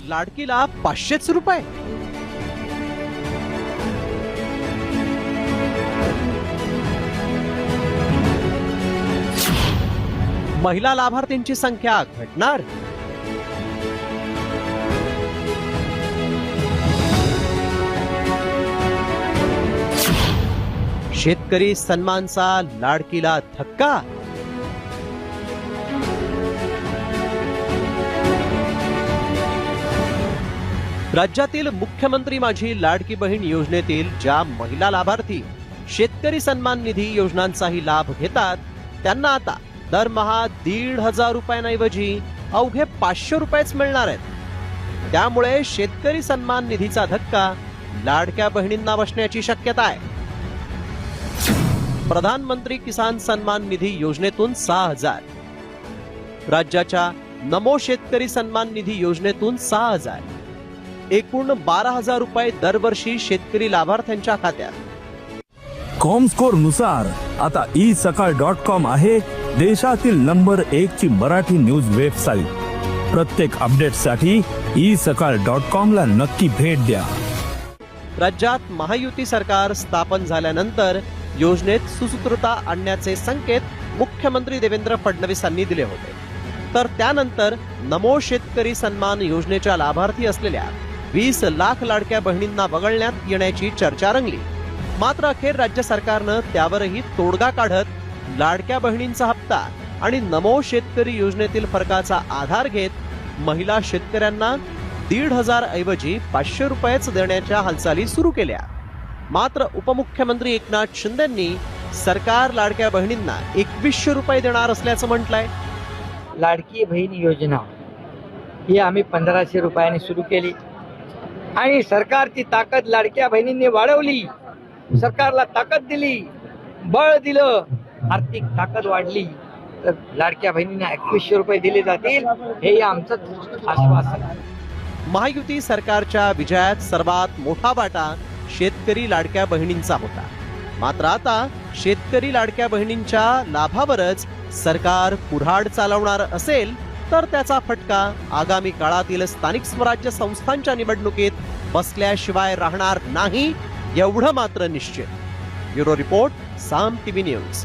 लाडकीला 500च रुपये. महिला लाभार्थींची संख्या घटणार. शेतकरी सन्मानचा लाडकीला धक्का. राज्यातील मुख्यमंत्री माझी लाडकी बहीण योजनेतील ज्या महिला लाभार्थी शेतकरी सन्मान निधी योजनांचाही लाभ घेतात त्यांना आता दरमहा 1,500 रुपयांऐवजी अवघे 500 रुपयेच मिळणार आहेत. त्यामुळे शेतकरी सन्मान निधीचा धक्का लाडक्या बहिणींना बसण्याची शक्यता आहे. प्रधानमंत्री किसान सन्मान निधी योजनेतून 6,000, राज्याच्या नमो शेतकरी सन्मान निधी योजनेतून 6,000, एकूण 12,000 रुपये दरवर्षी शेतकरी लाभार्थ्यांच्या खात्यात. कॉमस्कोर नुसार आता isakal.com आहे देशातील नंबर 1 ची मराठी न्यूज वेबसाईट. प्रत्येक अपडेटसाठी isakal.com ला नक्की भेट द्या. राज्यात महायुती सरकार स्थापन झाल्यानंतर योजनेत सुसूत्रता आणण्याचे संकेत मुख्यमंत्री देवेंद्र फडणवीसांनी दिले होते. तर त्यानंतर नमो शेतकरी सन्मान योजनेच्या लाभार्थी असलेल्या 20 लाख लाडक्या बहिणींना वगळण्यात येण्याची चर्चा रंगली. मात्र अखेर राज्य सरकारनं त्यावरही तोडगा काढत लाडक्या बहिणींचा हप्ता आणि नमो शेतकरी योजनेतील फरकाचा आधार घेत महिला शेतकऱ्यांना 1,500 ऐवजी 500 रुपयेच देण्याच्या हालचाली सुरू केल्या. मात्र उपमुख्यमंत्री एकनाथ शिंदेंनी सरकार लाडक्या बहिणींना 2100 रुपये देणार असल्याचं म्हटलंय. लाडकी बहीण योजना ही आम्ही 1500 रुपयांनी सुरू केली आणि सरकारची ताकद लाडक्या बहिणींनी वाढवली. सरकारला ताकद दिली, बळ दिलं, आर्थिक ताकद वाढली तर लाडक्या बहिणींना 2100 रुपये दिले जातील हे आमचं आश्वासन आहे. महायुती सरकारच्या विजयात सर्वात मोठा वाटा शेतकरी लाडक्या बहिणींचा होता. मात्र आता शेतकरी लाडक्या बहिणींच्या लाभावरच सरकार कुऱ्हाड चालवणार असेल तर त्याचा फटका आगामी काळातील स्थानिक स्वराज्य संस्थांच्या निवडणुकीत बसल्याशिवाय राहणार नाही एवढं मात्र निश्चित. ब्युरो रिपोर्ट, साम टीव्ही न्यूज.